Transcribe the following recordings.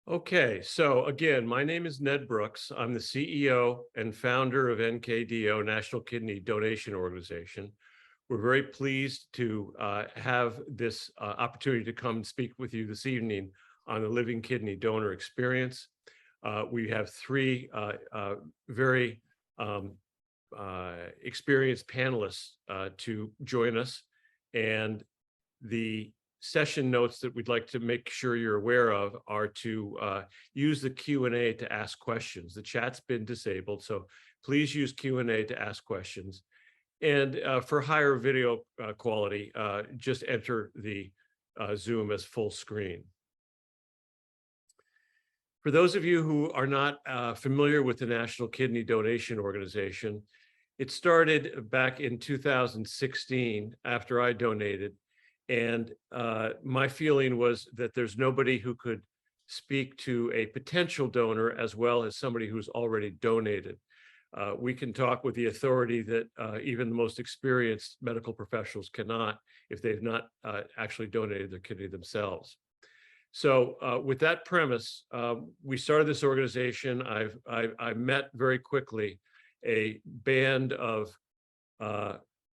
Okay, so again, my name is Ned Brooks. I'm the CEO and founder of NKDO, National Kidney Donation Organization. We're very pleased to have this opportunity to come and speak with you this evening on the living kidney donor experience. We have three very experienced panelists to join us, and the session notes that we'd like to make sure you're aware of are to use the Q&A to ask questions. The chat's been disabled, so please use Q&A to ask questions. And for higher video quality, just enter the Zoom as full screen. For those of you who are not familiar with the National Kidney Donation Organization, it started back in 2016 after I donated. And my feeling was that there's nobody who could speak to a potential donor as well as somebody who's already donated. We can talk with the authority that even the most experienced medical professionals cannot if they've not actually donated their kidney themselves. So with that premise, we started this organization. I met very quickly a band of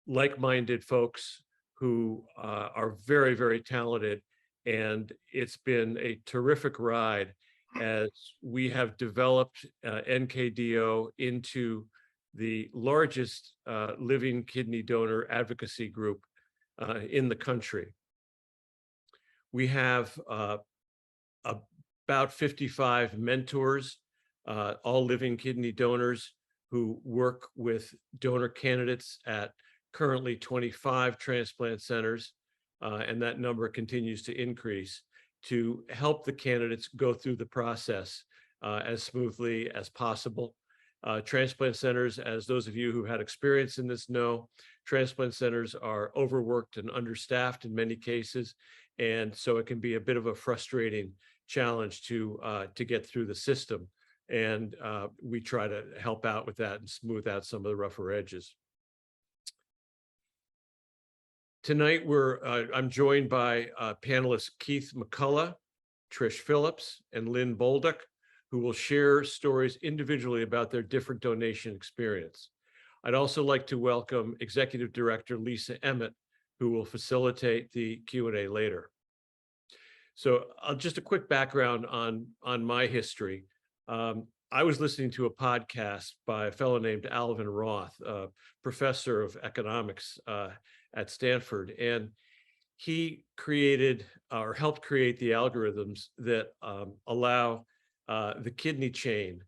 like-minded folks who are very, very talented. And it's been a terrific ride as we have developed NKDO into the largest living kidney donor advocacy group in the country. We have about 55 mentors, all living kidney donors who work with donor candidates at currently 25 transplant centers, and that number continues to increase to help the candidates go through the process as smoothly as possible. Transplant centers, as those of you who had experience in this know, transplant centers are overworked and understaffed in many cases, and so it can be a bit of a frustrating challenge to get through the system. And we try to help out with that and smooth out some of the rougher edges. Tonight, I'm joined by panelists Keith McCullough, Trish Phillips, and Lynn Bolduc, who will share stories individually about their different donation experience. I'd also like to welcome Executive Director Lisa Emmett, who will facilitate the Q&A later. So just a quick background on my history. I was listening to a podcast by a fellow named Alvin Roth, a professor of economics at Stanford, and he created or helped create the algorithms that allow the kidney chain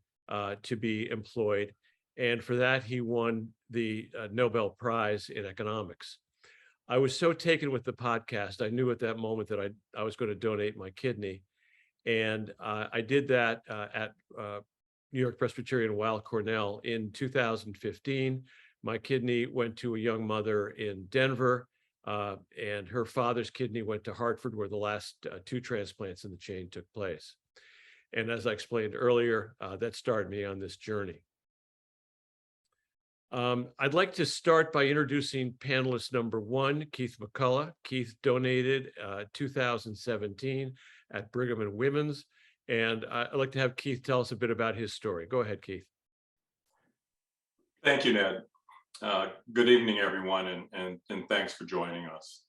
to be employed. And for that, he won the Nobel Prize in economics. I was so taken with the podcast, I knew at that moment that I was going to donate my kidney. And I did that at New York Presbyterian Weill Cornell in 2015. My kidney went to a young mother in Denver, and her father's kidney went to Hartford, where the last two transplants in the chain took place. And as I explained earlier, that started me on this journey. I'd like to start by introducing panelist number one, Keith McCullough. Keith donated 2017 at Brigham and Women's. And I'd like to have Keith tell us a bit about his story. Go ahead, Keith. Thank you, Ned. Good evening, everyone, and thanks for joining us.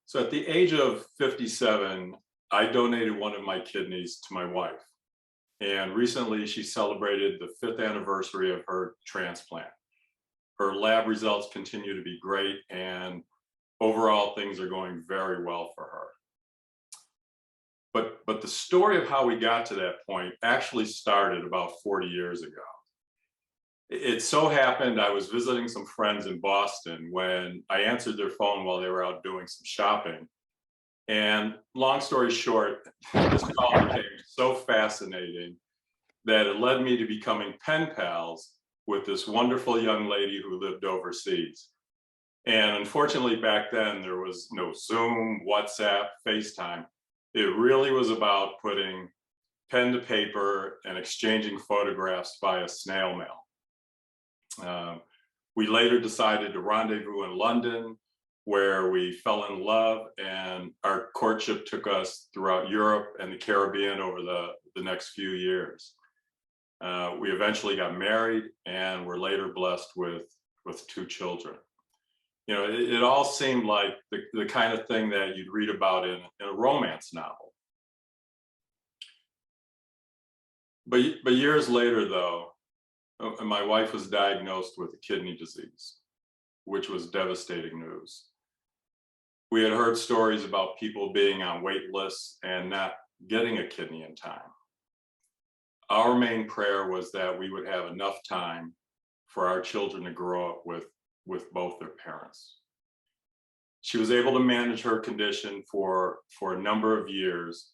So at the age of 57, I donated one of my kidneys to my wife. And recently she celebrated the 5th anniversary of her transplant. Her lab results continue to be great, and overall things are going very well for her. But the story of how we got to that point actually started about 40 years ago. It so happened I was visiting some friends in Boston when I answered their phone while they were out doing some shopping. And long story short, this call became so fascinating that it led me to becoming pen pals with this wonderful young lady who lived overseas. And unfortunately back then there was no Zoom, WhatsApp, FaceTime. It really was about putting pen to paper and exchanging photographs via snail mail. We later decided to rendezvous in London, where we fell in love, and our courtship took us throughout Europe and the Caribbean over the next few years. We eventually got married and were later blessed with 2 children. You know, it all seemed like the kind of thing that you'd read about in a romance novel. But years later, though, my wife was diagnosed with a kidney disease, which was devastating news. We had heard stories about people being on wait lists and not getting a kidney in time. Our main prayer was that we would have enough time for our children to grow up with both their parents. She was able to manage her condition for a number of years,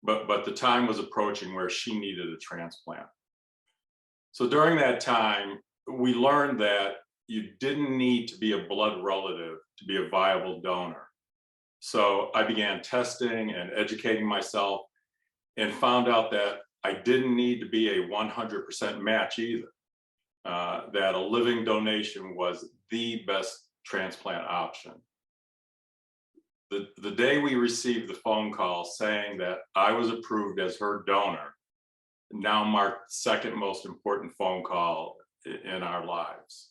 but the time was approaching where she needed a transplant. So during that time, we learned that you didn't need to be a blood relative to be a viable donor. So I began testing and educating myself and found out that I didn't need to be a 100% match either, that a living donation was the best transplant option. The day we received the phone call saying that I was approved as her donor now marked the second most important phone call in our lives.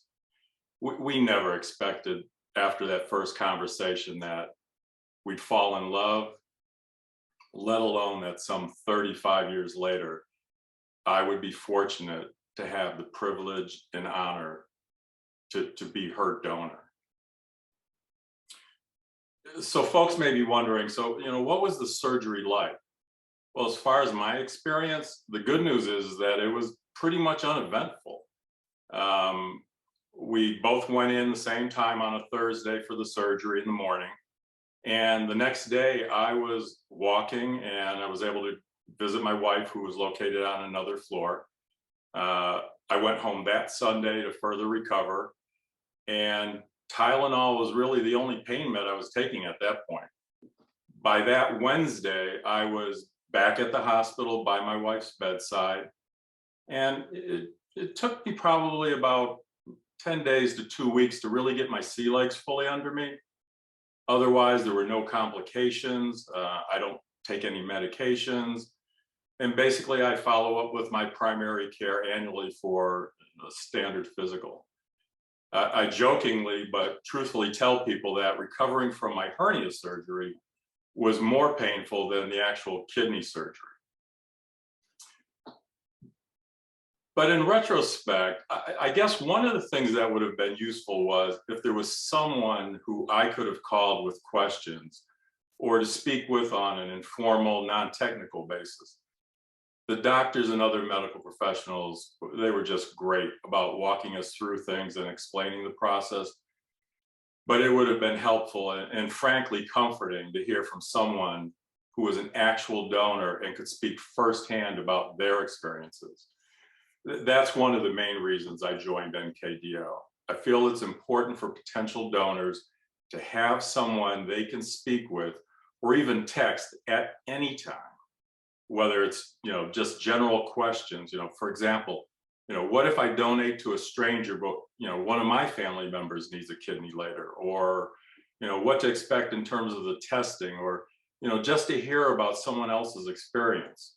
We never expected after that first conversation that we'd fall in love, let alone that some 35 years later, I would be fortunate to have the privilege and honor to be her donor. So folks may be wondering, so, you know, what was the surgery like? Well, as far as my experience, the good news is that it was pretty much uneventful. We both went in the same time on a Thursday for the surgery in the morning. And the next day I was walking and I was able to visit my wife, who was located on another floor. I went home that Sunday to further recover. And Tylenol was really the only pain med I was taking at that point. By that Wednesday, I was back at the hospital by my wife's bedside. And it took me probably about 10 days to 2 weeks to really get my sea legs fully under me. Otherwise, there were no complications. I don't take any medications. And basically, I follow up with my primary care annually for a standard physical. I jokingly but truthfully tell people that recovering from my hernia surgery was more painful than the actual kidney surgery. But in retrospect, I guess one of the things that would have been useful was if there was someone who I could have called with questions or to speak with on an informal, non-technical basis. The doctors and other medical professionals, they were just great about walking us through things and explaining the process. But it would have been helpful and frankly comforting to hear from someone who was an actual donor and could speak firsthand about their experiences. That's one of the main reasons I joined NKDO. I feel it's important for potential donors to have someone they can speak with or even text at any time, whether it's, you know, just general questions. You know, for example, you know, what if I donate to a stranger, but, you know, one of my family members needs a kidney later, or, you know, what to expect in terms of the testing, or, you know, just to hear about someone else's experience.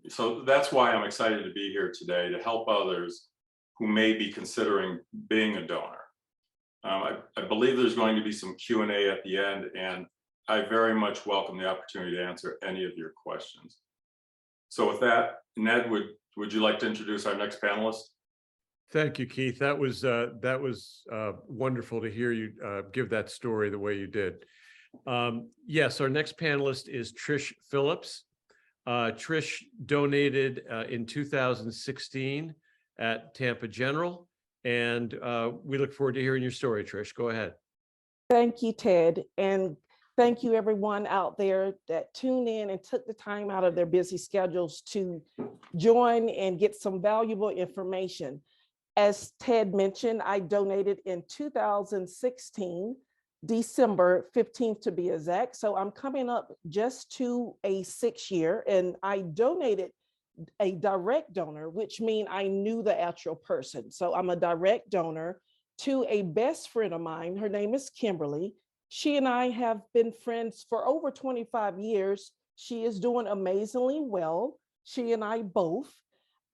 So that's why I'm excited to be here today, to help others who may be considering being a donor. I believe there's going to be some Q&A at the end, and I very much welcome the opportunity to answer any of your questions. So with that, Ned, would you like to introduce our next panelist? Thank you, Keith. That was wonderful to hear you give that story the way you did. Yes, our next panelist is Trish Phillips. Trish donated in 2016 at Tampa General, and we look forward to hearing your story, Trish. Go ahead. Thank you, Ted, and thank you everyone out there that tuned in and took the time out of their busy schedules to join and get some valuable information. As Ted mentioned, I donated in 2016, December 15th to be exact. So I'm coming up just to a 6 year, and I donated a direct donor, which means I knew the actual person. So I'm a direct donor. to a best friend of mine. Her name is Kimberly. She and I have been friends for over 25 years. She is doing amazingly well, she and I both.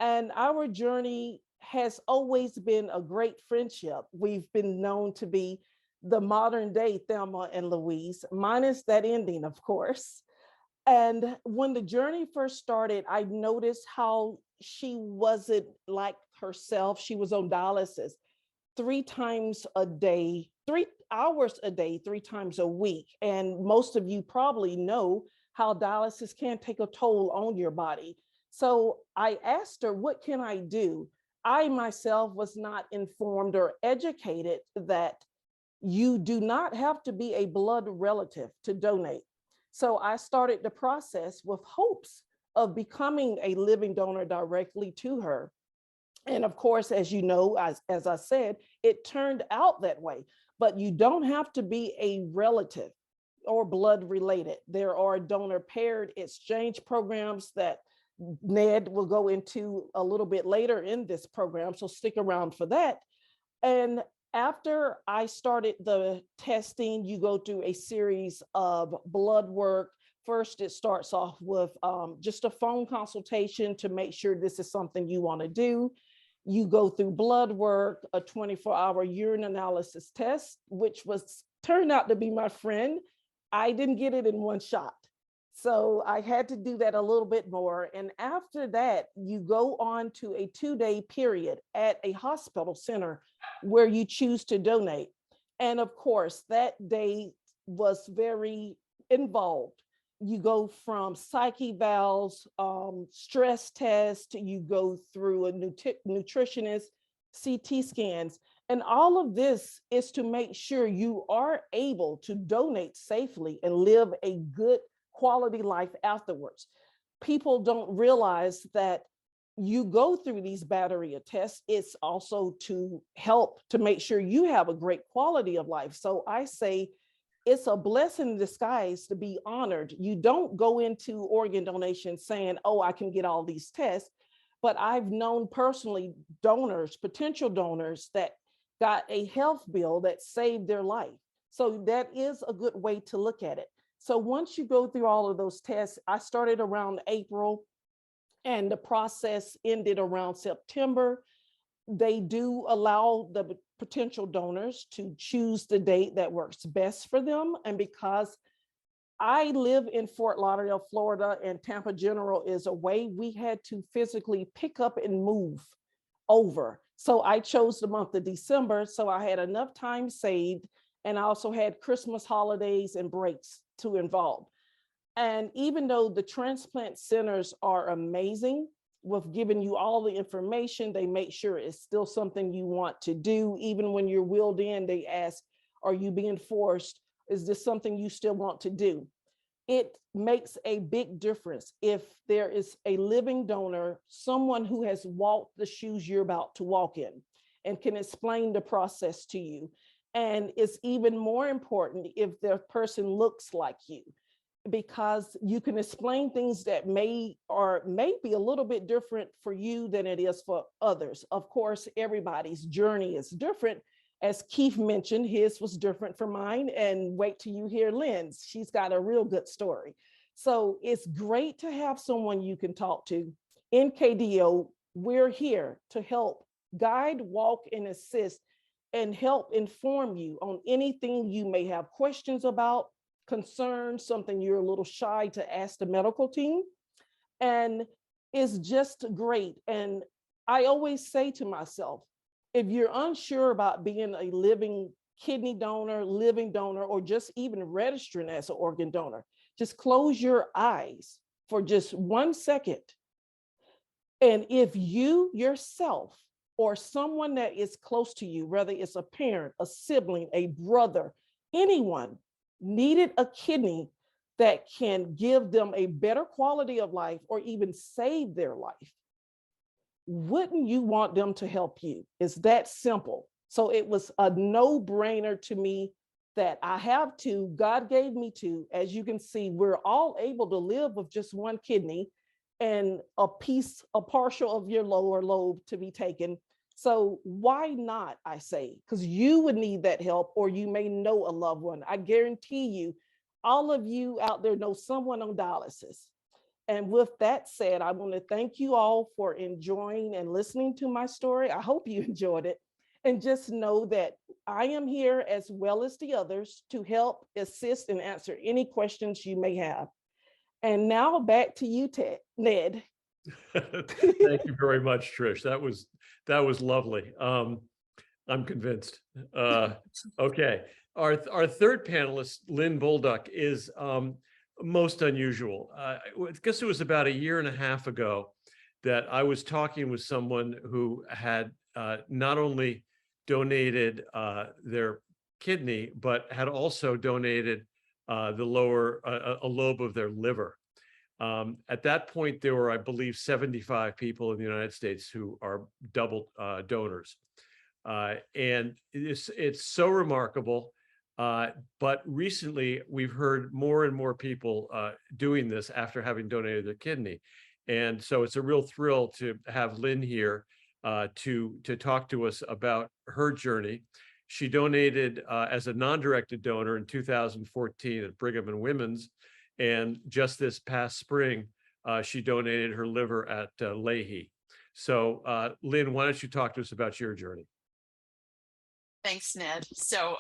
And our journey has always been a great friendship. We've been known to be the modern day Thelma and Louise, minus that ending, of course. And when the journey first started, I noticed how she wasn't like herself. She was on dialysis 3 times a day, 3 hours a day, 3 times a week. And most of you probably know how dialysis can take a toll on your body. So I asked her, what can I do? I myself was not informed or educated that you do not have to be a blood relative to donate. So I started the process with hopes of becoming a living donor directly to her. And of course, as you know, as I said, it turned out that way. But you don't have to be a relative or blood related. There are donor paired exchange programs that Ned will go into a little bit later in this program. So stick around for that. And after I started the testing, you go through a series of blood work. First, it starts off with just a phone consultation to make sure this is something you want to do. You go through blood work, a 24-hour urine analysis test, which turned out to be my friend. I didn't get it in one shot. So I had to do that a little bit more. And after that, you go on to a 2-day period at a hospital center where you choose to donate. And of course, that day was very involved. You go from psych evals, stress test, you go through a nutritionist, CT scans, and all of this is to make sure you are able to donate safely and live a good quality life afterwards. People don't realize that you go through these battery of tests. It's also to help to make sure you have a great quality of life. So I say it's a blessing in disguise to be honored. You don't go into organ donation saying, oh, I can get all these tests. But I've known personally donors, potential donors that got a health bill that saved their life. So that is a good way to look at it. So once you go through all of those tests, I started around April and the process ended around September. They do allow the potential donors to choose the date that works best for them. And because I live in Fort Lauderdale, Florida, and Tampa General is away, we had to physically pick up and move over. So I chose the month of December, so I had enough time saved, and I also had Christmas holidays and breaks to involve. And even though the transplant centers are amazing with giving you all the information, they make sure it's still something you want to do. Even when you're wheeled in, they ask, are you being forced? Is this something you still want to do? It makes a big difference if there is a living donor, someone who has walked the shoes you're about to walk in and can explain the process to you. And it's even more important if the person looks like you, because you can explain things that may be a little bit different for you than it is for others. Of course, everybody's journey is different. As Keith mentioned, his was different from mine, and wait till you hear Lynn's. She's got a real good story. So it's great to have someone you can talk to. NKDO, we're here to help guide, walk, and assist, and help inform you on anything you may have questions about, concerns, something you're a little shy to ask the medical team. And it's just great. And I always say to myself, if you're unsure about being a living kidney donor, living donor, or just even registering as an organ donor, just close your eyes for just 1 second. And if you yourself or someone that is close to you, whether it's a parent, a sibling, a brother, anyone needed a kidney that can give them a better quality of life or even save their life, wouldn't you want them to help you? It's that simple. So it was a no-brainer to me that I have to, God gave me to. As you can see, we're all able to live with just one kidney and a partial of your lower lobe to be taken. So why not, I say, because you would need that help, or you may know a loved one. I guarantee you, all of you out there know someone on dialysis. And with that said, I want to thank you all for enjoying and listening to my story. I hope you enjoyed it. And just know that I am here as well as the others to help, assist, and answer any questions you may have. And now back to you, Ned. Thank you very much, Trish. That was lovely. I'm convinced. Okay, our third panelist, Lynn Bolduc, is most unusual. I guess it was about a year and a half ago that I was talking with someone who had not only donated their kidney, but had also donated the lower a lobe of their liver. At that point, there were, I believe, 75 people in the United States who are double donors. And it's so remarkable. But recently, we've heard more and more people doing this after having donated their kidney. And so it's a real thrill to have Lynn here to talk to us about her journey. She donated as a non-directed donor in 2014 at Brigham and Women's. And just this past spring, she donated her liver at Leahy. So Lynn, why don't you talk to us about your journey? Thanks, Ned. So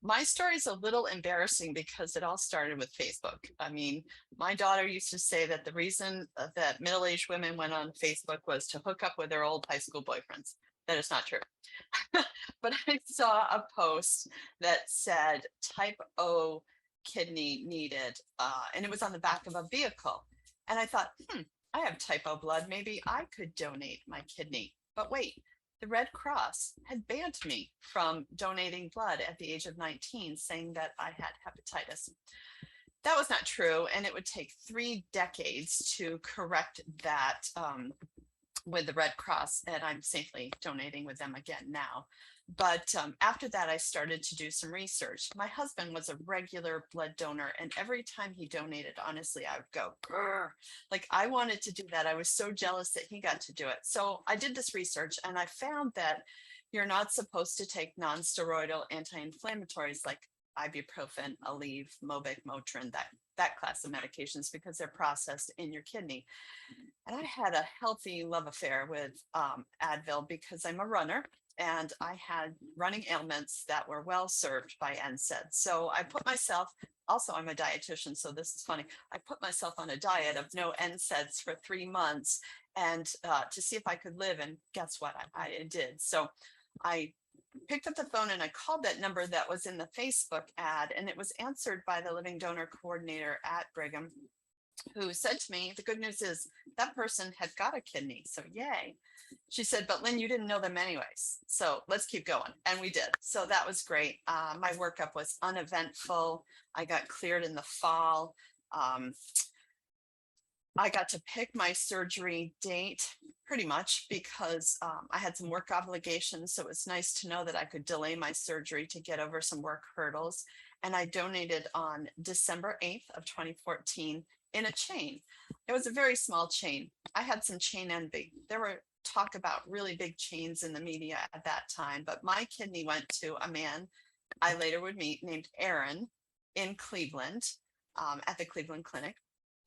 my story is a little embarrassing because it all started with Facebook. I mean, my daughter used to say that the reason that middle-aged women went on Facebook was to hook up with their old high school boyfriends. That is not true. But I saw a post that said type O kidney needed, and it was on the back of a vehicle. And I thought, I have type O blood. Maybe I could donate my kidney. But wait, the Red Cross had banned me from donating blood at the age of 19, saying that I had hepatitis. That was not true, and it would take 3 decades to correct that with the Red Cross, and I'm safely donating with them again now. But after that, I started to do some research. My husband was a regular blood donor, and every time he donated, honestly, I would go, grr. Like I wanted to do that. I was so jealous that he got to do it. So I did this research, and I found that you're not supposed to take non-steroidal anti-inflammatories like ibuprofen, Aleve, Mobic, Motrin, that class of medications, because they're processed in your kidney. And I had a healthy love affair with Advil because I'm a runner, and I had running ailments that were well served by NSAIDs. So I put myself, also I'm a dietitian, so this is funny. I put myself on a diet of no NSAIDs for 3 months and to see if I could live. And guess what? I did. So I picked up the phone and I called that number that was in the Facebook ad, and it was answered by the living donor coordinator at Brigham, who said to me, the good news is that person had got a kidney. So yay. She said, but Lynn, you didn't know them anyways. So let's keep going. And we did. So that was great. My workup was uneventful. I got cleared in the fall. I got to pick my surgery date pretty much because I had some work obligations. So it was nice to know that I could delay my surgery to get over some work hurdles. And I donated on December 8th of 2014 in a chain. It was a very small chain. I had some chain envy. There were talk about really big chains in the media at that time, but my kidney went to a man I later would meet named Aaron in Cleveland at the Cleveland Clinic.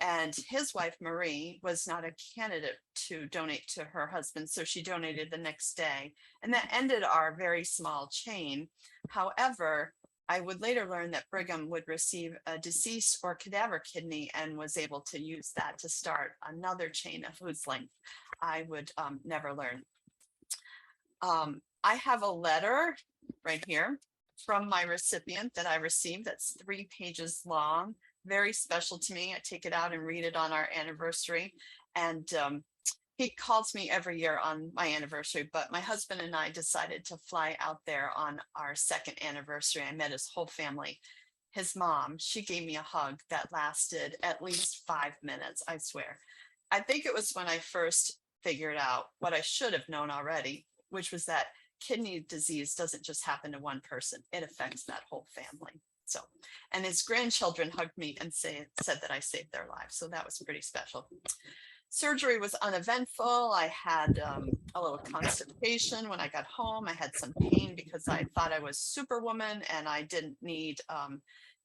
And his wife, Marie, was not a candidate to donate to her husband, so she donated the next day. And that ended our very small chain. However, I would later learn that Brigham would receive a deceased or cadaver kidney and was able to use that to start another chain of whose length I would never learn. I have a letter right here from my recipient that I received that's 3 pages long, very special to me. I take it out and read it on our anniversary. And he calls me every year on my anniversary, but my husband and I decided to fly out there on our 2nd anniversary. I met his whole family. His mom, she gave me a hug that lasted at least 5 minutes, I swear. I think it was when I first figured out what I should have known already, which was that kidney disease doesn't just happen to one person. It affects that whole family. So, and his grandchildren hugged me and said that I saved their lives. So that was pretty special. surgery was uneventful. I had a little constipation when I got home. I had some pain because I thought I was Superwoman and I didn't need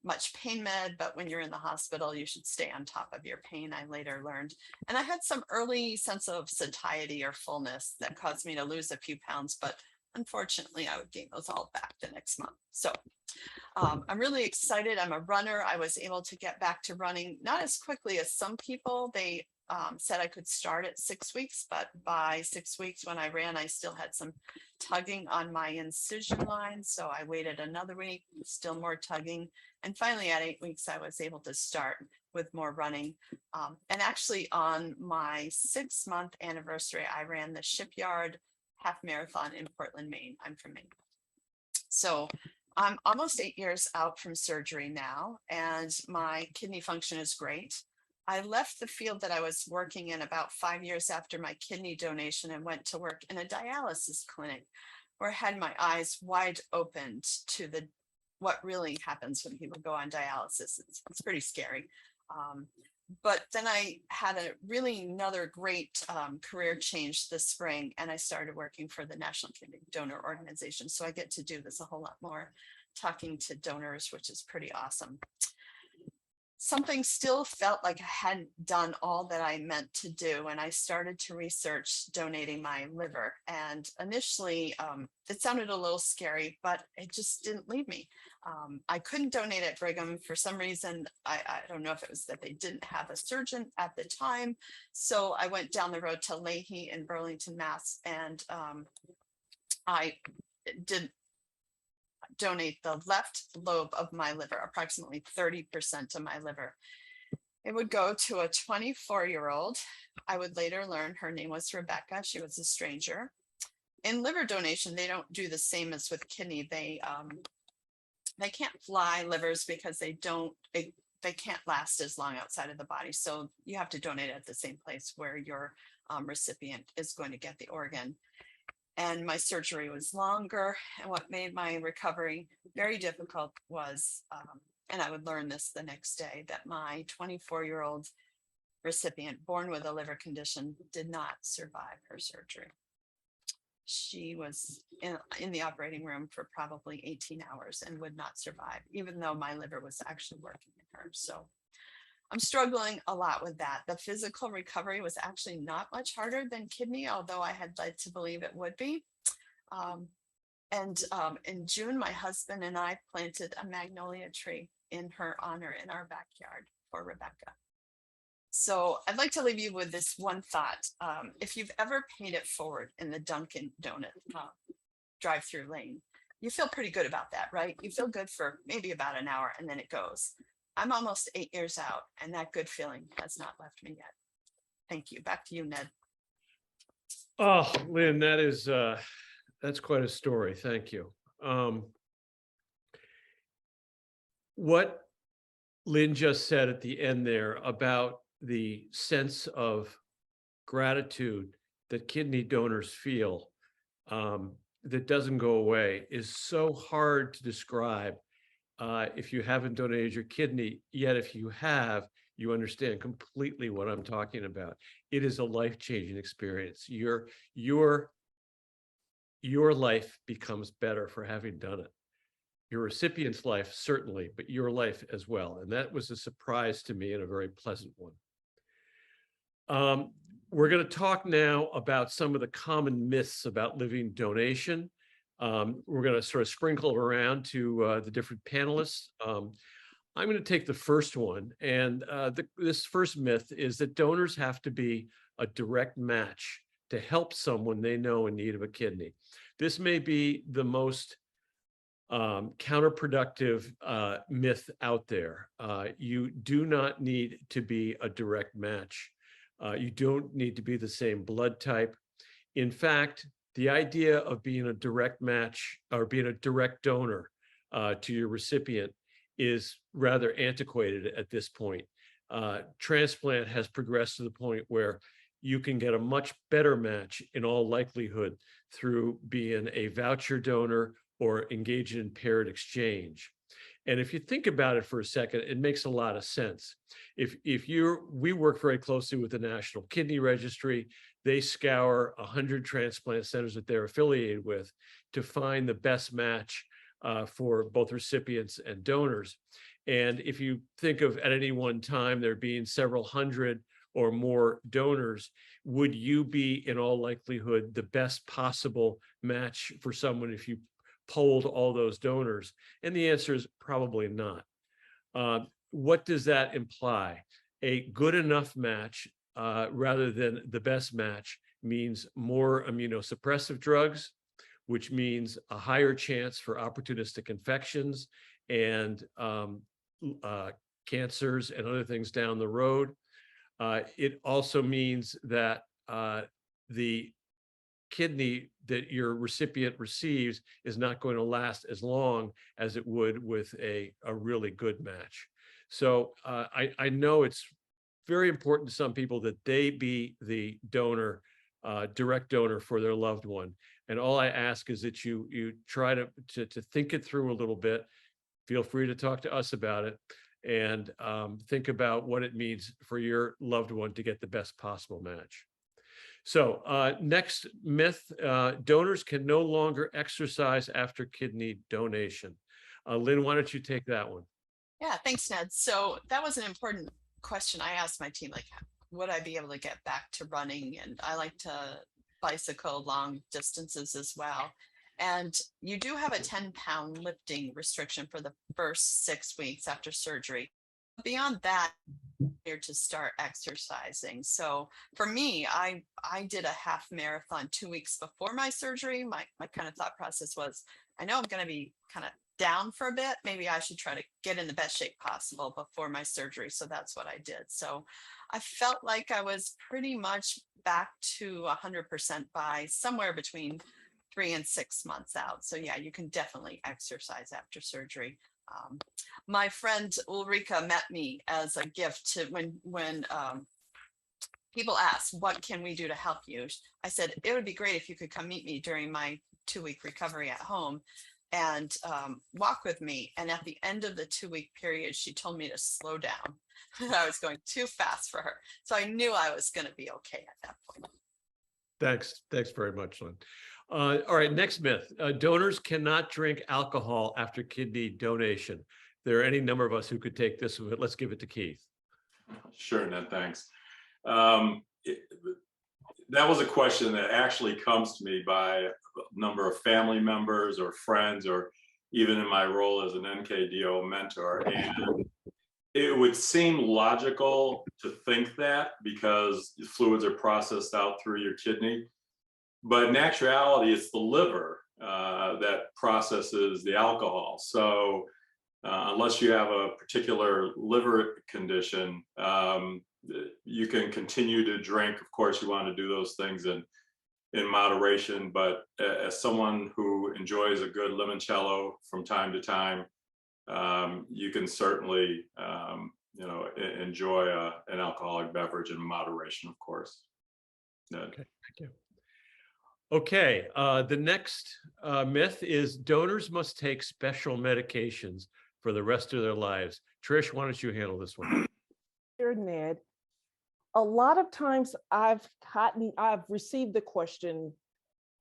much pain med, but when you're in the hospital, you should stay on top of your pain, I later learned. And I had some early sense of satiety or fullness that caused me to lose a few pounds, but unfortunately, I would gain those all back the next month. So I'm really excited. I'm a runner. I was able to get back to running, not as quickly as some people. They said I could start at 6 weeks, but by 6 weeks when I ran, I still had some tugging on my incision line. So I waited another week, still more tugging. And finally at 8 weeks, I was able to start with more running. And actually on my 6-month anniversary, I ran the Shipyard Half Marathon in Portland, Maine. I'm from Maine. So I'm almost 8 years out from surgery now, and my kidney function is great. I left the field that I was working in about 5 years after my kidney donation and went to work in a dialysis clinic where I had my eyes wide opened to what really happens when people go on dialysis. It's pretty scary. But then I had another great career change this spring, and I started working for the National Kidney Donor Organization. So I get to do this a whole lot more, talking to donors, which is pretty awesome. Something still felt like I hadn't done all that I meant to do, and I started to research donating my liver. And initially, it sounded a little scary, but it just didn't leave me. I couldn't donate at Brigham for some reason. I don't know if it was that they didn't have a surgeon at the time. So I went down the road to Leahy in Burlington, Mass, and I did donate the left lobe of my liver, approximately 30% of my liver. It would go to a 24-year-old. I would later learn her name was Rebecca. She was a stranger. In liver donation, they don't do the same as with kidney. They can't fly livers because they can't last as long outside of the body. So you have to donate at the same place where your recipient is going to get the organ. And my surgery was longer. And what made my recovery very difficult was, and I would learn this the next day, that my 24-year-old recipient born with a liver condition did not survive her surgery. She was in the operating room for probably 18 hours and would not survive, even though my liver was actually working in her. So I'm struggling a lot with that. The physical recovery was actually not much harder than kidney, although I had led to believe it would be. In June, my husband and I planted a magnolia tree in her honor in our backyard for Rebecca. So I'd like to leave you with this one thought. If you've ever paid it forward in the Dunkin' Donut drive-through lane, you feel pretty good about that, right? You feel good for maybe about an hour and then it goes. I'm almost 8 years out and that good feeling has not left me yet. Thank you. Back to you, Ned. Oh, Lynn, that's quite a story. Thank you. What Lynn just said at the end there about the sense of gratitude that kidney donors feel that doesn't go away is so hard to describe if you haven't donated your kidney, yet if you have, you understand completely what I'm talking about. It is a life-changing experience. Your life becomes better for having done it. Your recipient's life, certainly, but your life as well. And that was a surprise to me and a very pleasant one. We're going to talk now about some of the common myths about living donation. We're going to sort of sprinkle around to the different panelists. I'm going to take the first one. And this first myth is that donors have to be a direct match to help someone they know in need of a kidney. This may be the most counterproductive myth out there. You do not need to be a direct match. You don't need to be the same blood type. In fact, the idea of being a direct match or being a direct donor to your recipient is rather antiquated at this point. Transplant has progressed to the point where you can get a much better match in all likelihood through being a voucher donor or engaging in paired exchange. And if you think about it for a second, it makes a lot of sense. We work very closely with the National Kidney Registry. They scour 100 transplant centers that they're affiliated with to find the best match for both recipients and donors. And if you think of at any one time there being several hundred or more donors, would you be in all likelihood the best possible match for someone if you polled all those donors? And the answer is probably not. What does that imply? A good enough match rather than the best match means more immunosuppressive drugs, which means a higher chance for opportunistic infections and cancers and other things down the road. It also means that the kidney that your recipient receives is not going to last as long as it would with a really good match. So I know it's very important to some people that they be the donor, direct donor for their loved one. And all I ask is that you try to think it through a little bit. Feel free to talk to us about it, and think about what it means for your loved one to get the best possible match. So next myth, donors can no longer exercise after kidney donation. Lynn, why don't you take that one? Yeah, thanks, Ned. So that was an important question I asked my team, like, would I be able to get back to running? And I like to bicycle long distances as well. And you do have a 10-pound lifting restriction for the first 6 weeks after surgery. Beyond that, you're to start exercising. So for me, I did a half marathon 2 weeks before my surgery. My kind of thought process was, I know I'm going to be kind of down for a bit. Maybe I should try to get in the best shape possible before my surgery. So that's what I did. So I felt like I was pretty much back to 100% by somewhere between 3 and 6 months out. So yeah, you can definitely exercise after surgery. My friend Ulrika met me as a gift to when people ask, what can we do to help you? I said, it would be great if you could come meet me during my 2-week recovery at home and walk with me. And at the end of the 2-week period, she told me to slow down. I was going too fast for her. So I knew I was going to be okay at that point. Thanks very much, Lynn. All right, next myth. Donors cannot drink alcohol after kidney donation. There are any number of us who could take this, but let's give it to Keith. Sure, Ned, thanks. That was a question that actually comes to me by a number of family members or friends, or even in my role as an NKDO mentor. And it would seem logical to think that because fluids are processed out through your kidney. But in actuality, it's the liver that processes the alcohol. So unless you have a particular liver condition, you can continue to drink. Of course, you want to do those things in moderation. But as someone who enjoys a good limoncello from time to time, you can certainly enjoy an alcoholic beverage in moderation, of course. Okay, thank you. Okay, the next myth is donors must take special medications for the rest of their lives. Trish, why don't you handle this one? Sure, Ned. A lot of times I've received the question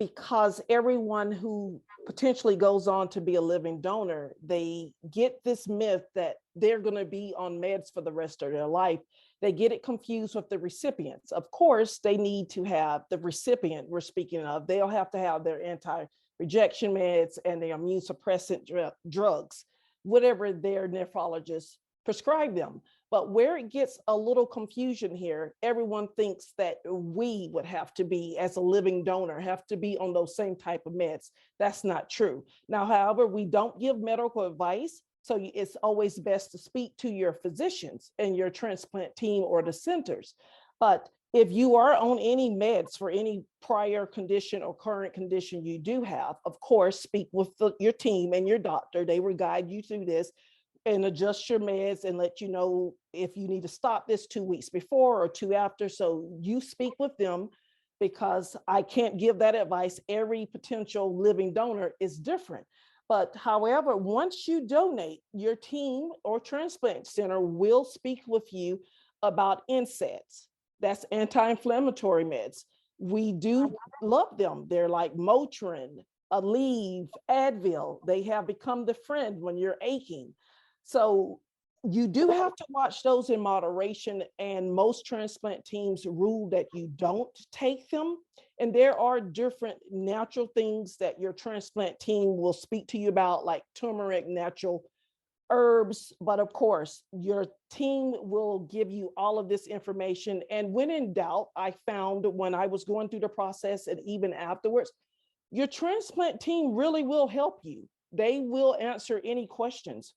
because everyone who potentially goes on to be a living donor, they get this myth that they're going to be on meds for the rest of their life. They get it confused with the recipients. Of course, they need to have the recipient we're speaking of. They'll have to have their anti-rejection meds and their immune suppressant drugs, whatever their nephrologist prescribe them. But where it gets a little confusion here, everyone thinks that we would have to be, as a living donor, have to be on those same type of meds. That's not true. Now, however, we don't give medical advice. So it's always best to speak to your physicians and your transplant team or the centers. But if you are on any meds for any prior condition or current condition you do have, of course, speak with your team and your doctor. They will guide you through this and adjust your meds and let you know if you need to stop this 2 weeks before or 2 after. So you speak with them, because I can't give that advice. Every potential living donor is different. But however, once you donate, your team or transplant center will speak with you about NSAIDs. That's anti-inflammatory meds. We do love them. They're like Motrin, Aleve, Advil. They have become the friend when you're aching. So you do have to watch those in moderation, and most transplant teams rule that you don't take them. And there are different natural things that your transplant team will speak to you about, like turmeric, natural herbs. But of course, your team will give you all of this information. And when in doubt, I found when I was going through the process and even afterwards, your transplant team really will help you. They will answer any questions.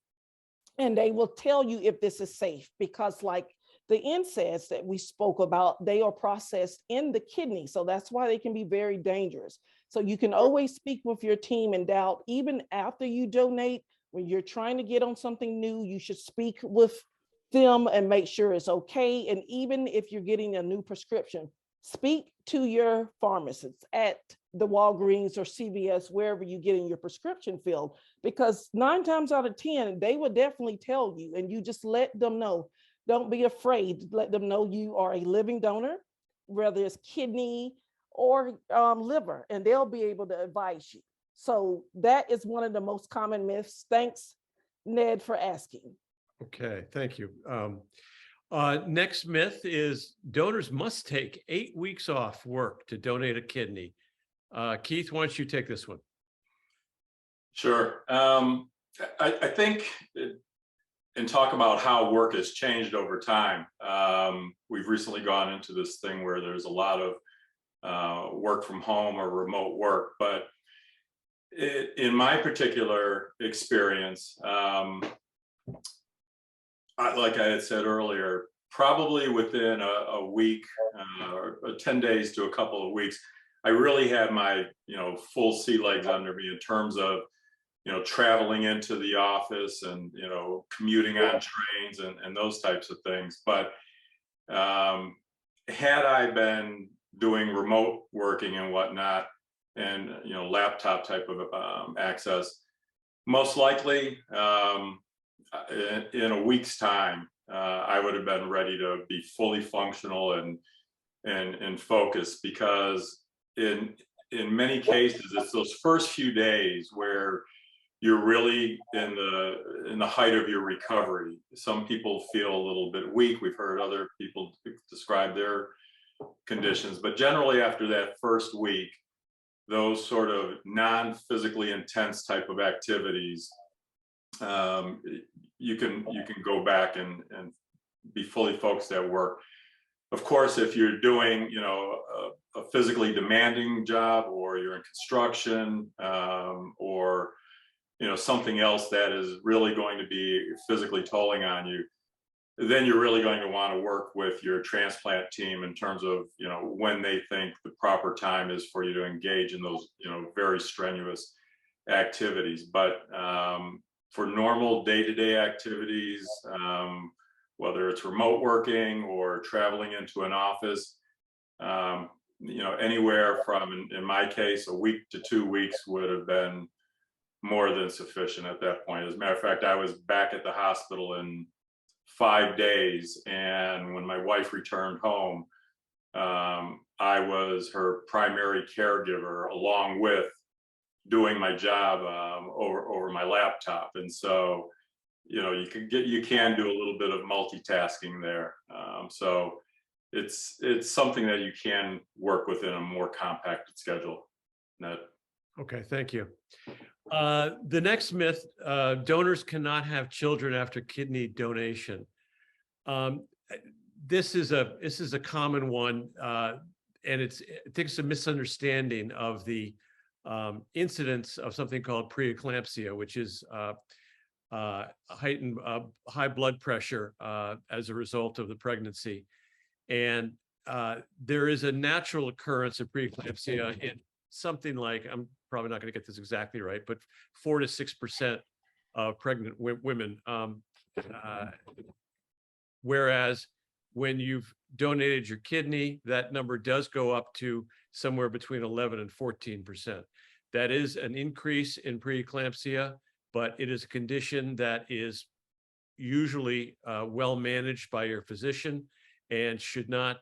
And they will tell you if this is safe, because like the NSAIDs that we spoke about, they are processed in the kidney. So that's why they can be very dangerous. So you can always speak with your team in doubt, even after you donate. When you're trying to get on something new, you should speak with them and make sure it's okay. And even if you're getting a new prescription, speak to your pharmacist at the Walgreens or CVS, wherever you're getting your prescription filled, because 9 times out of 10, they will definitely tell you, and you just let them know. Don't be afraid. Let them know you are a living donor, whether it's kidney or liver, and they'll be able to advise you. So that is one of the most common myths. Thanks, Ned, for asking. Okay, thank you. Next myth is donors must take 8 weeks off work to donate a kidney. Keith, why don't you take this one? Sure. I think and talk about how work has changed over time. We've recently gone into this thing where there's a lot of work from home or remote work, but in my particular experience, like I had said earlier, probably within a week or 10 days to a couple of weeks, I really had my, full sea legs under me in terms of, traveling into the office and, commuting on trains and those types of things. But had I been doing remote working and whatnot, and, laptop type of access, most likely in a week's time, I would have been ready to be fully functional and focused, because in many cases, it's those first few days where you're really in the height of your recovery. Some people feel a little bit weak. We've heard other people describe their conditions, but generally after that first week, those sort of non-physically intense type of activities, you can go back and be fully focused at work. Of course, if you're doing, a physically demanding job, or you're in construction, or, something else that is really going to be physically tolling on you, then you're really going to want to work with your transplant team in terms of, when they think the proper time is for you to engage in those, very strenuous activities. But for normal day-to-day activities, whether it's remote working or traveling into an office, anywhere from, in my case, a week to 2 weeks would have been more than sufficient at that point. As a matter of fact, I was back at the hospital in 5 days, and when my wife returned home, I was her primary caregiver, along with doing my job over my laptop. And so, you can do a little bit of multitasking there. So it's something that you can work within a more compacted schedule. Okay, thank you. The next myth, donors cannot have children after kidney donation. This is a common one, and I think it's a misunderstanding of the incidence of something called preeclampsia, which is heightened high blood pressure as a result of the pregnancy. And there is a natural occurrence of preeclampsia in something like, I'm probably not going to get this exactly right, but 4 to 6% of pregnant women. Whereas when you've donated your kidney, that number does go up to somewhere between 11 and 14%. That is an increase in preeclampsia, but it is a condition that is usually well managed by your physician and should not,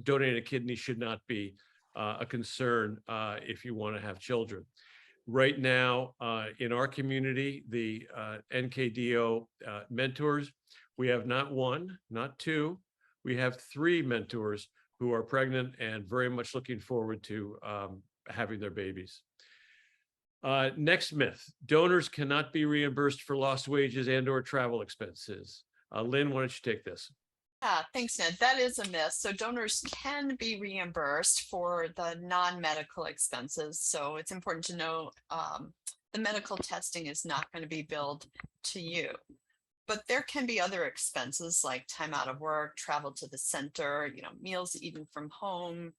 donating a kidney should not be a concern if you want to have children. Right now, in our community, the NKDO mentors, we have not one, not two, we have 3 mentors who are pregnant and very much looking forward to having their babies. Next myth, donors cannot be reimbursed for lost wages and or travel expenses. Lynn, why don't you take this? Yeah, thanks, Ned. That is a myth. So donors can be reimbursed for the non-medical expenses. So it's important to know the medical testing is not going to be billed to you. But there can be other expenses like time out of work, travel to the center, meals eaten from home,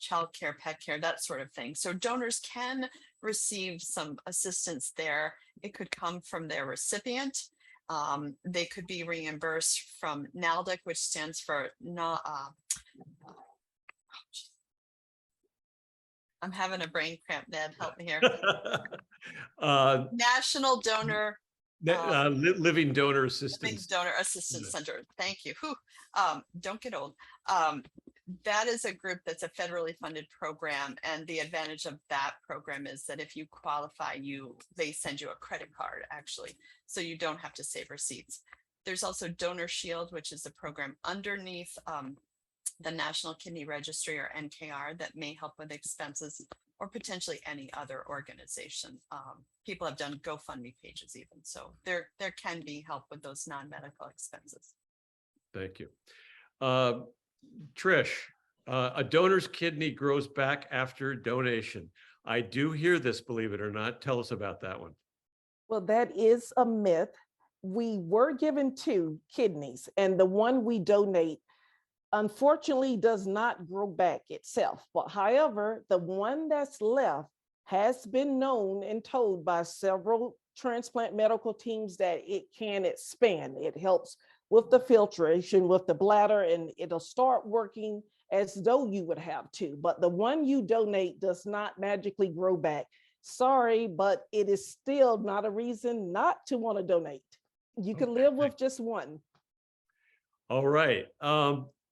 childcare, pet care, that sort of thing. So donors can receive some assistance there. It could come from their recipient. They could be reimbursed from NALDIC, which stands for I'm having a brain cramp, Ned, help me here. National Donor Living Donor Assistance. Donor Assistance Center. Thank you. Whew. Don't get old. That is a group that's a federally funded program, and the advantage of that program is that if you qualify, they send you a credit card, actually, so you don't have to save receipts. There's also Donor Shield, which is a program underneath the National Kidney Registry, or NKR, that may help with expenses, or potentially any other organization. People have done GoFundMe pages even, so there can be help with those non-medical expenses. Thank you. Trish, a donor's kidney grows back after donation. I do hear this, believe it or not. Tell us about that one. Well, that is a myth. We were given 2 kidneys, and the one we donate unfortunately does not grow back itself. But however, the one that's left has been known and told by several transplant medical teams that it can expand. It helps with the filtration, with the bladder, and it'll start working as though you would have 2. But the one you donate does not magically grow back. Sorry, but it is still not a reason not to want to donate. You can live with just one. All right.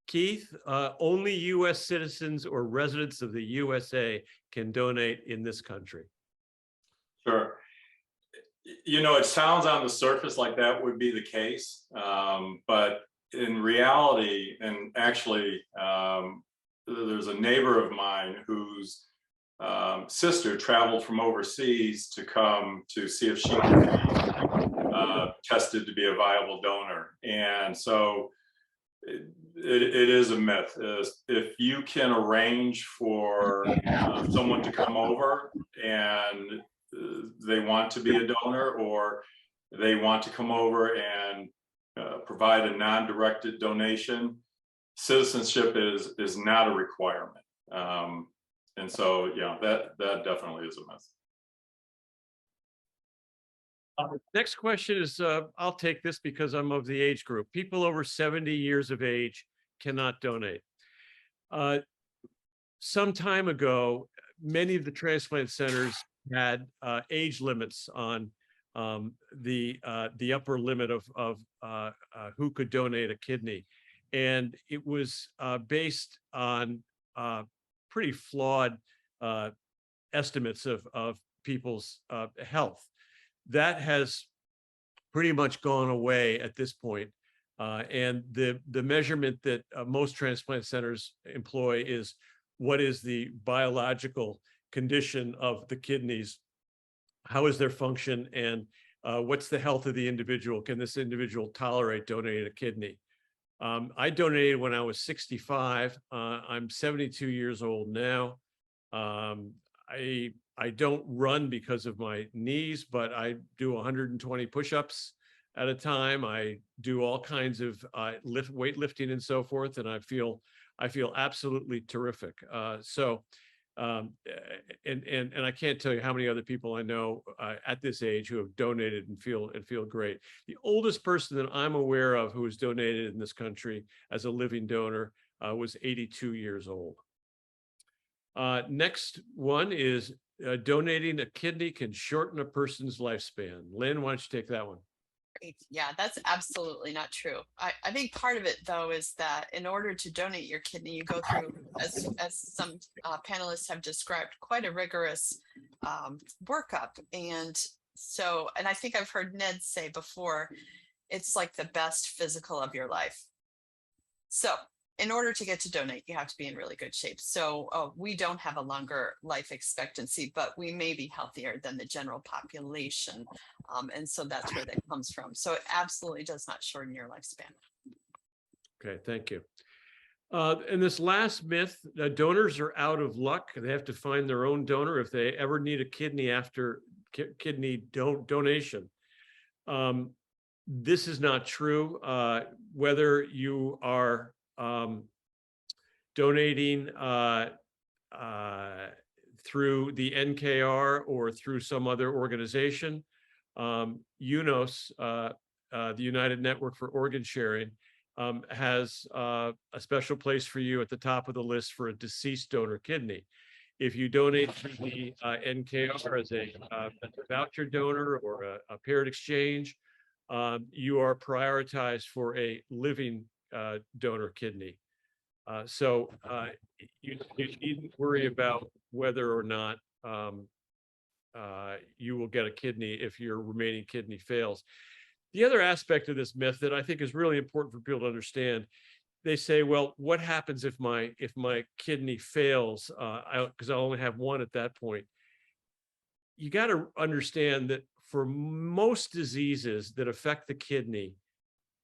Keith, only U.S. citizens or residents of the USA can donate in this country. Sure. It sounds on the surface like that would be the case, but in reality, and actually, there's a neighbor of mine whose sister traveled from overseas to come to see if she could be tested to be a viable donor. And so it is a myth. If you can arrange for someone to come over and they want to be a donor, or they want to come over and provide a non-directed donation, citizenship is not a requirement. And so, yeah, that definitely is a myth. Next question is, I'll take this because I'm of the age group. People over 70 years of age cannot donate. Some time ago, many of the transplant centers had age limits on the upper limit of who could donate a kidney. And it was based on pretty flawed estimates of people's health. That has pretty much gone away at this point. And the measurement that most transplant centers employ is what is the biological condition of the kidneys, how is their function, and what's the health of the individual? Can this individual tolerate donating a kidney? I donated when I was 65. I'm 72 years old now. I don't run because of my knees, but I do 120 push-ups at a time. I do all kinds of weightlifting and so forth, and I feel absolutely terrific. And I can't tell you how many other people I know at this age who have donated and feel great. The oldest person that I'm aware of who has donated in this country as a living donor was 82 years old. Next one is donating a kidney can shorten a person's lifespan. Lynn, why don't you take that one? Great. Yeah, that's absolutely not true. I think part of it, though, is that in order to donate your kidney, you go through, as some panelists have described, quite a rigorous workup. And so, and I think I've heard Ned say before, it's like the best physical of your life. So in order to get to donate, you have to be in really good shape. So we don't have a longer life expectancy, but we may be healthier than the general population. And so that's where that comes from. So it absolutely does not shorten your lifespan. Okay, thank you. And this last myth, donors are out of luck. They have to find their own donor if they ever need a kidney after kidney donation. This is not true. Whether you are donating through the NKR or through some other organization, UNOS, the United Network for Organ Sharing, has a special place for you at the top of the list for a deceased donor kidney. If you donate through the NKR as a voucher donor or a paired exchange, you are prioritized for a living donor kidney. So you needn't worry about whether or not you will get a kidney if your remaining kidney fails. The other aspect of this myth that I think is really important for people to understand, they say, well, what happens if my kidney fails? Because I only have one at that point. You got to understand that for most diseases that affect the kidney,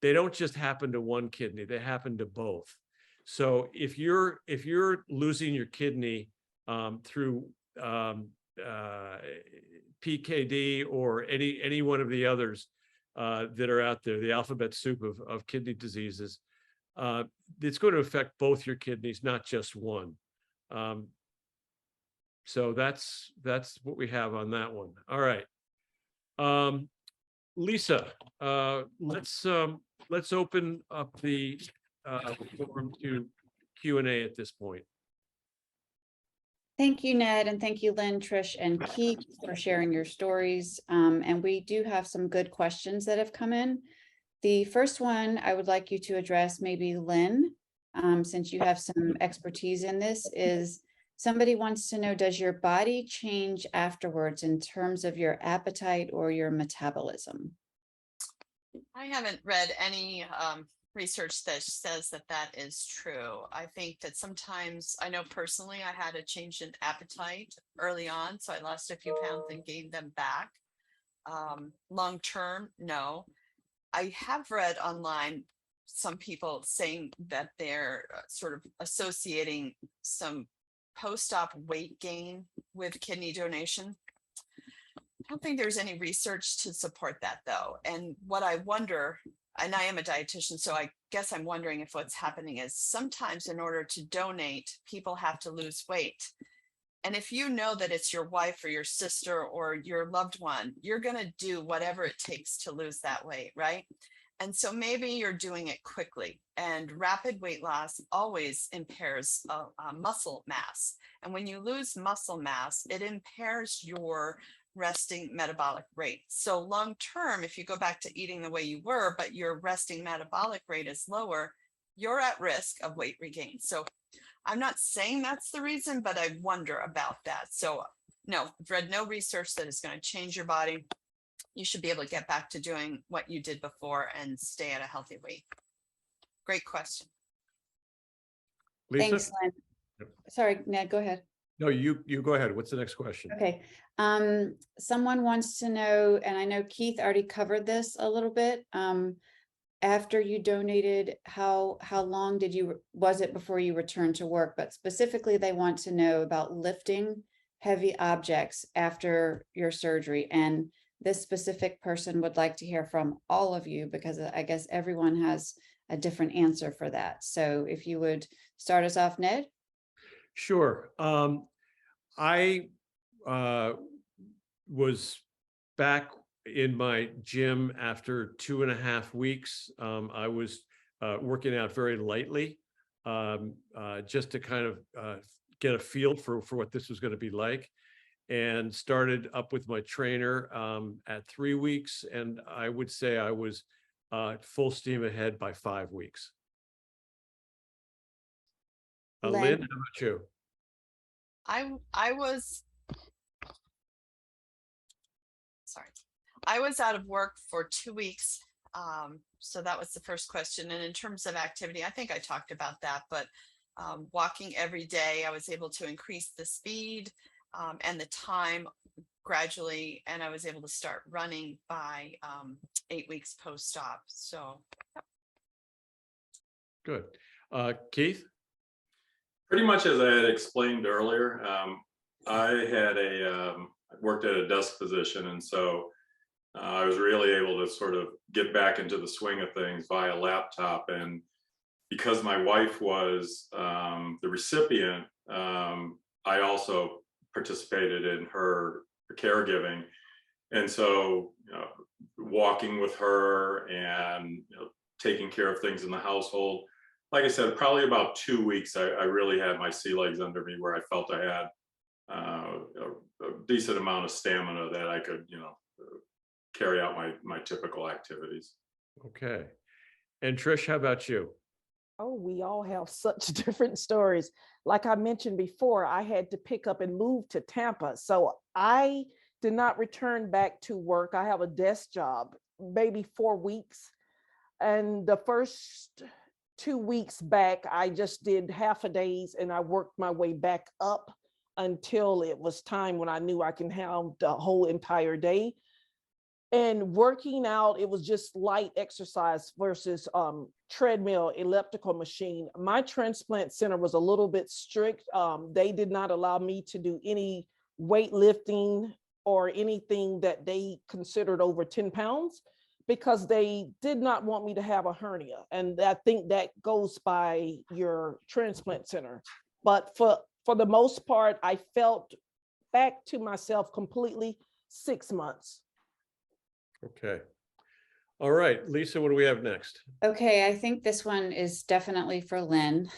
they don't just happen to one kidney, they happen to both. So if you're losing your kidney through PKD or any one of the others that are out there, the alphabet soup of kidney diseases, it's going to affect both your kidneys, not just one. So that's what we have on that one. All right. Lisa, let's open up the forum to Q&A at this point. Thank you, Ned, and thank you, Lynn, Trish, and Keith for sharing your stories. And we do have some good questions that have come in. The first one I would like you to address, maybe Lynn, since you have some expertise in this, is somebody wants to know, does your body change afterwards in terms of your appetite or your metabolism? I haven't read any research that says that that is true. I think that sometimes, I know personally, I had a change in appetite early on, so I lost a few pounds and gained them back. Long term, no. I have read online some people saying that they're sort of associating some post-op weight gain with kidney donation. I don't think there's any research to support that, though. And what I wonder, and I am a dietitian, so I guess I'm wondering if what's happening is sometimes in order to donate, people have to lose weight. And if you know that it's your wife or your sister or your loved one, you're going to do whatever it takes to lose that weight, right? And so maybe you're doing it quickly, and rapid weight loss always impairs muscle mass. And when you lose muscle mass, it impairs your resting metabolic rate. So long term, if you go back to eating the way you were, but your resting metabolic rate is lower, you're at risk of weight regain. So I'm not saying that's the reason, but I wonder about that. So no, I've read no research that is going to change your body. You should be able to get back to doing what you did before and stay at a healthy weight. Great question. Lisa? Thanks, Lynn. Sorry, Ned, go ahead. No, you go ahead. What's the next question? Okay. Someone wants to know, and I know Keith already covered this a little bit. After you donated, how long was it before you returned to work? But specifically, they want to know about lifting heavy objects after your surgery. And this specific person would like to hear from all of you, because I guess everyone has a different answer for that. So if you would start us off, Ned. Sure. I was back in my gym after 2.5 weeks. I was working out very lightly, just to kind of get a feel for what this was going to be like. and started up with my trainer at 3 weeks. And I would say I was full steam ahead by 5 weeks. Lynn, Lynn? how about you? I was, sorry, I was out of work for 2 weeks. So that was the first question. And in terms of activity, I think I talked about that, but walking every day, I was able to increase the speed and the time gradually, and I was able to start running by 8 weeks post-op. So Good. Keith? Pretty much as I had explained earlier, I had worked at a desk position, and so I was really able to sort of get back into the swing of things via laptop. And because my wife was the recipient, I also participated in her caregiving. And so, walking with her and taking care of things in the household, like I said, probably about 2 weeks, I really had my sea legs under me, where I felt I had a decent amount of stamina that I could, carry out my typical activities. Okay. And Trish, how about you? Oh, we all have such different stories. Like I mentioned before, I had to pick up and move to Tampa. So I did not return back to work. I have a desk job, maybe 4 weeks. And the first 2 weeks back, I just did half a days and I worked my way back up until it was time when I knew I can have the whole entire day. And working out, it was just light exercise versus treadmill, elliptical machine. My transplant center was a little bit strict. They did not allow me to do any weightlifting or anything that they considered over 10 pounds because they did not want me to have a hernia. And I think that goes by your transplant center. But for the most part, I felt back to myself completely 6 months. Okay. All right, Lisa, what do we have next? Okay, I think this one is definitely for Lynn.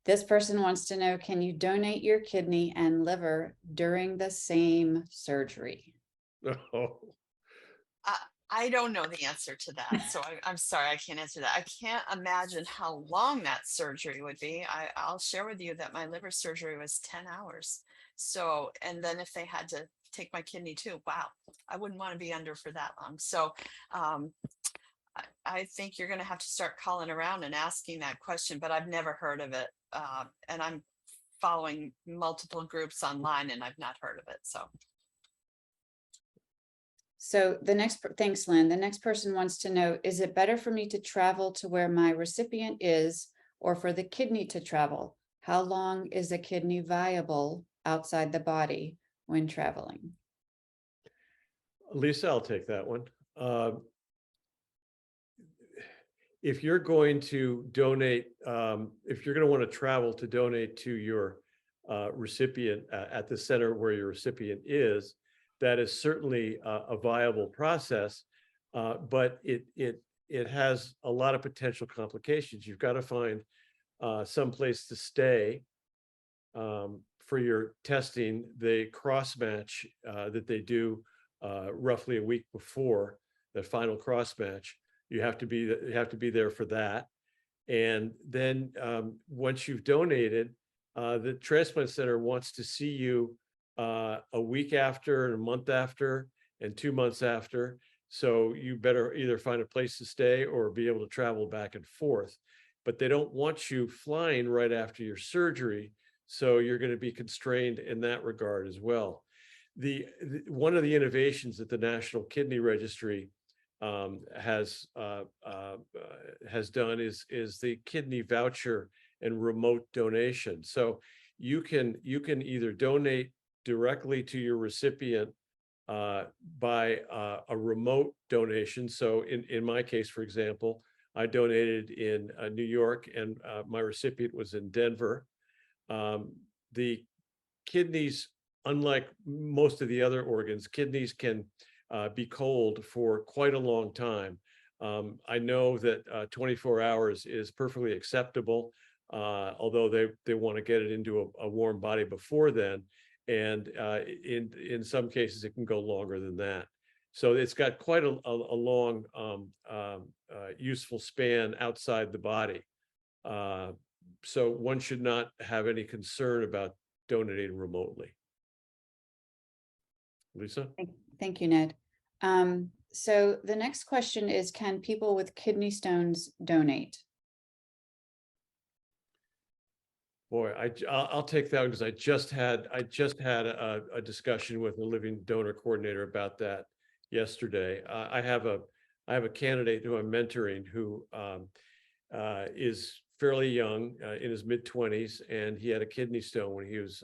This person wants to know, can you donate your kidney and liver during the same surgery? Oh, I don't know the answer to that. So I'm sorry, I can't answer that. I can't imagine how long that surgery would be. I'll share with you that my liver surgery was 10 hours. So, and then if they had to take my kidney too, wow, I wouldn't want to be under for that long. So I think you're going to have to start calling around and asking that question, but I've never heard of it. And I'm following multiple groups online and I've not heard of it. So the next, thanks, Lynn. The next person wants to know, is it better for me to travel to where my recipient is or for the kidney to travel? How long is a kidney viable outside the body when traveling? Lisa, I'll take that one. If you're going to donate, if you're going to want to travel to donate to your recipient at the center where your recipient is, that is certainly a viable process, but it has a lot of potential complications. You've got to find some place to stay for your testing. The cross match that they do roughly a week before the final cross match, you have to be there for that. And then once you've donated, the transplant center wants to see you a week after and a month after and 2 months after. So you better either find a place to stay or be able to travel back and forth. But they don't want you flying right after your surgery. So you're going to be constrained in that regard as well. One of the innovations that the National Kidney Registry has done is the kidney voucher and remote donation. So you can either donate directly to your recipient by a remote donation. So in my case, for example, I donated in New York and my recipient was in Denver. The kidneys, unlike most of the other organs, kidneys can be cold for quite a long time. I know that 24 hours is perfectly acceptable, although they want to get it into a warm body before then. And in some cases, it can go longer than that. So it's got quite a long useful span outside the body. So one should not have any concern about donating remotely. Lisa? Thank you, Ned. So the next question is, can people with kidney stones donate? Boy, I'll take that because I just had a discussion with a living donor coordinator about that yesterday. I have a candidate who I'm mentoring who is fairly young, in his mid-20s, and he had a kidney stone when he was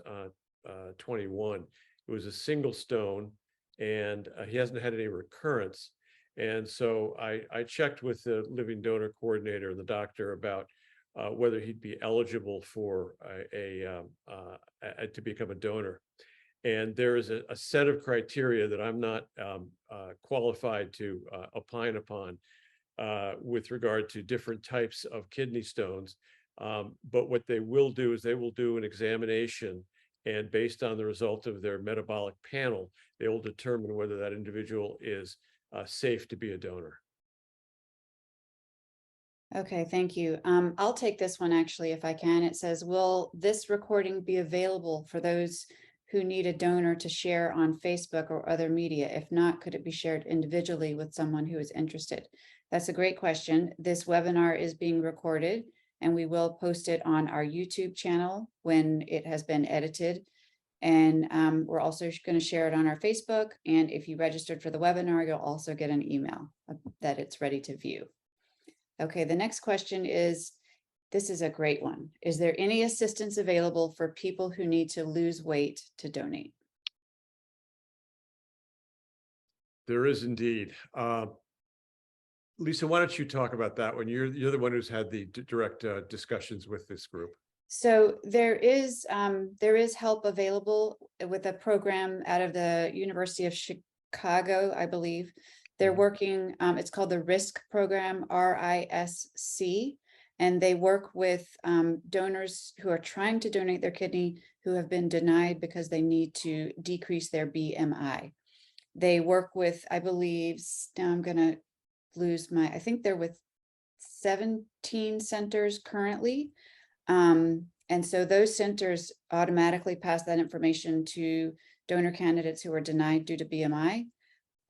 21. It was a single stone, and he hasn't had any recurrence. And so I checked with the living donor coordinator and the doctor about whether he'd be eligible for to become a donor. And there is a set of criteria that I'm not qualified to opine upon with regard to different types of kidney stones. But what they will do is they will do an examination, and based on the result of their metabolic panel, they will determine whether that individual is safe to be a donor. Okay, thank you. I'll take this one actually, if I can. It says, will this recording be available for those who need a donor to share on Facebook or other media? If not, could it be shared individually with someone who is interested? That's a great question. This webinar is being recorded, and we will post it on our YouTube channel when it has been edited. And we're also going to share it on our Facebook. And if you registered for the webinar, you'll also get an email that it's ready to view. Okay, the next question is, this is a great one. Is there any assistance available for people who need to lose weight to donate? There is indeed. Lisa, why don't you talk about that one? You're the one who's had the direct discussions with this group. So there is help available with a program out of the University of Chicago, I believe. They're working, it's called the RISC program, RISC, and they work with donors who are trying to donate their kidney who have been denied because they need to decrease their BMI. They work with, I believe, now I'm gonna lose my, I think they're with 17 centers currently. And so those centers automatically pass that information to donor candidates who are denied due to BMI.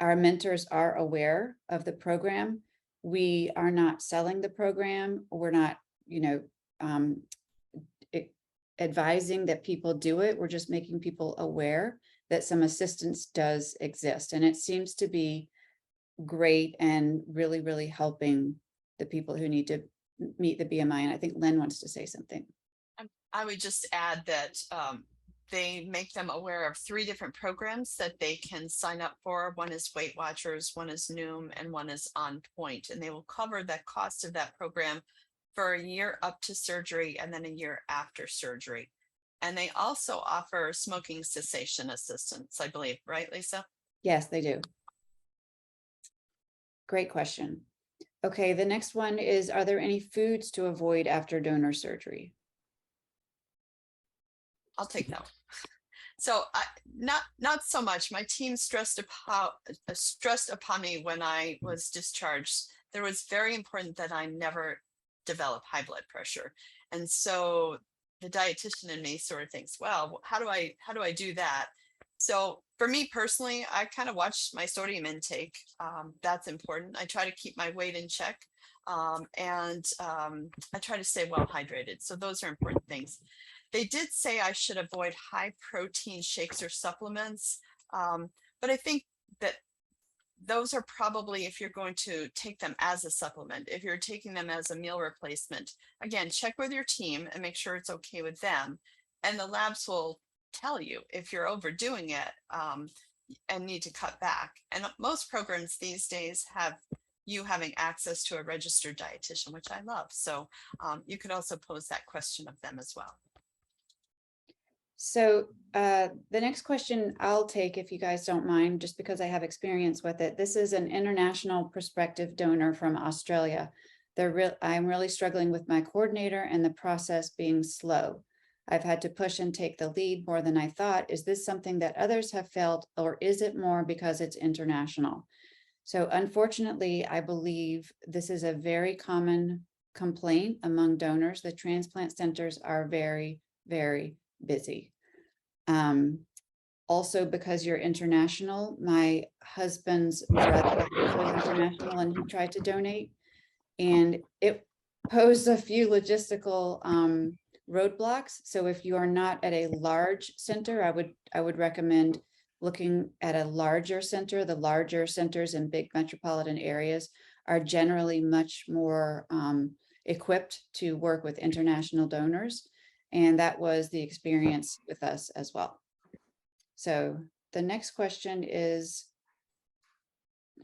Our mentors are aware of the program. We are not selling the program. We're not, advising that people do it. We're just making people aware that some assistance does exist. And it seems to be great and really, really helping the people who need to meet the BMI. And I think Lynn wants to say something. I would just add that they make them aware of 3 different programs that they can sign up for. One is Weight Watchers, one is Noom, and one is On Point. And they will cover the cost of that program for a year up to surgery and then a year after surgery. And they also offer smoking cessation assistance, I believe, right, Lisa? Yes, they do. Great question. Okay, the next one is, are there any foods to avoid after donor surgery? I'll take that one. So not so much. My team stressed upon me when I was discharged. There was very important that I never develop high blood pressure. And so the dietitian in me sort of thinks, well, how do I do that? So for me personally, I kind of watch my sodium intake. That's important. I try to keep my weight in check. And I try to stay well hydrated. So those are important things. They did say I should avoid high protein shakes or supplements. But I think that those are probably, if you're going to take them as a supplement, if you're taking them as a meal replacement, again, check with your team and make sure it's okay with them. And the labs will tell you if you're overdoing it and need to cut back. And most programs these days have you having access to a registered dietitian, which I love. So you could also pose that question of them as well. So the next question I'll take, if you guys don't mind, just because I have experience with it. This is an international prospective donor from Australia. I'm really struggling with my coordinator and the process being slow. I've had to push and take the lead more than I thought. Is this something that others have felt, or is it more because it's international? So unfortunately, I believe this is a very common complaint among donors. The transplant centers are very, very busy. Also, because you're international, my husband's brother was international and he tried to donate. And it posed a few logistical roadblocks. So if you are not at a large center, I would recommend looking at a larger center. The larger centers in big metropolitan areas are generally much more equipped to work with international donors. And that was the experience with us as well. So the next question is,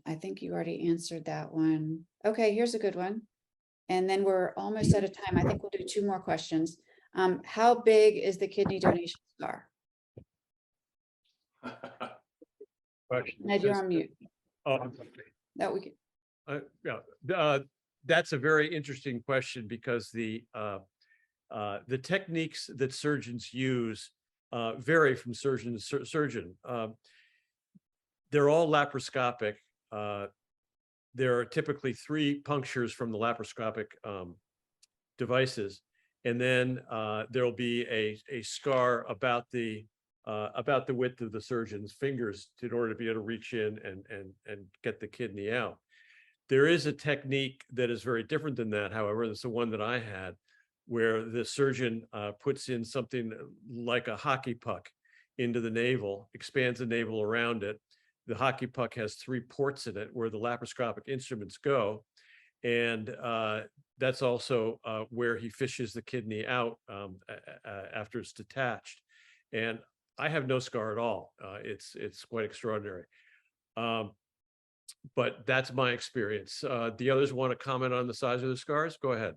I think you already answered that one. Okay, here's a good one. And then we're almost out of time. I think we'll do 2 more questions. How big is the kidney donation scar? Ned, you're on mute. No, we can. That's a very interesting question, because the techniques that surgeons use vary from surgeon to surgeon. They're all laparoscopic. There are typically 3 punctures from the laparoscopic devices, and then there'll be a scar about the width of the surgeon's fingers in order to be able to reach in and get the kidney out. There is a technique that is very different than that. However, it's the one that I had, where the surgeon puts in something like a hockey puck into the navel, expands the navel around it. The hockey puck has 3 ports in it where the laparoscopic instruments go. And that's also where he fishes the kidney out after it's detached. And I have no scar at all. It's quite extraordinary. But that's my experience. The others want to comment on the size of the scars? Go ahead.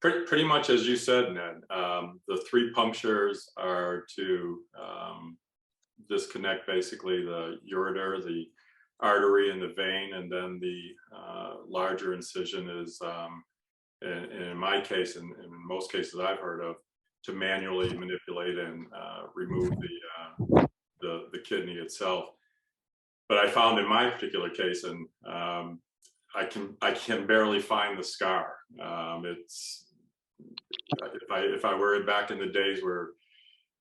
Pretty much as you said, Ned. The 3 punctures are to disconnect basically the ureter, the artery, and the vein, and then the larger incision is, in my case, and in most cases I've heard of, to manually manipulate and remove the kidney itself. But I found in my particular case, and I can barely find the scar. It's if I were back in the days where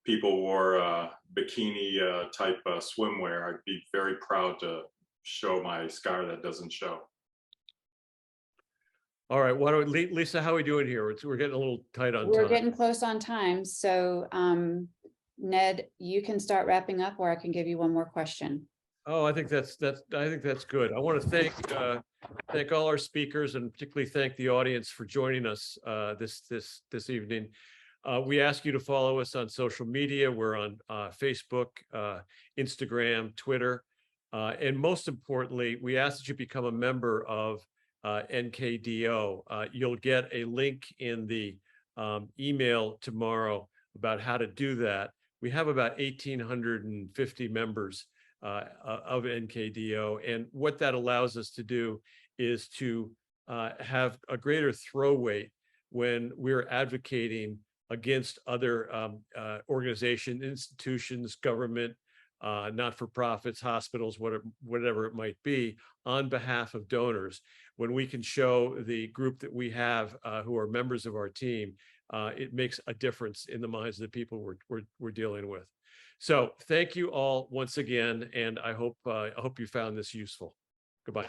people wore bikini type swimwear, I'd be very proud to show my scar that doesn't show. All right, Lisa, how are we doing here? We're getting a little tight on time. We're getting close on time. So Ned, you can start wrapping up, or I can give you one more question. Oh, I think that's good. I want to thank all our speakers, and particularly thank the audience for joining us this evening. We ask you to follow us on social media. We're on Facebook, Instagram, Twitter, and most importantly, we ask that you become a member of NKDO. You'll get a link in the email tomorrow about how to do that. We have about 1,850 members of NKDO, and what that allows us to do is to have a greater throw weight when we're advocating against other organizations, institutions, government, not-for-profits, hospitals, whatever it might be, on behalf of donors. When we can show the group that we have who are members of our team, it makes a difference in the minds of the people we're dealing with. So thank you all once again, and I hope you found this useful. Goodbye.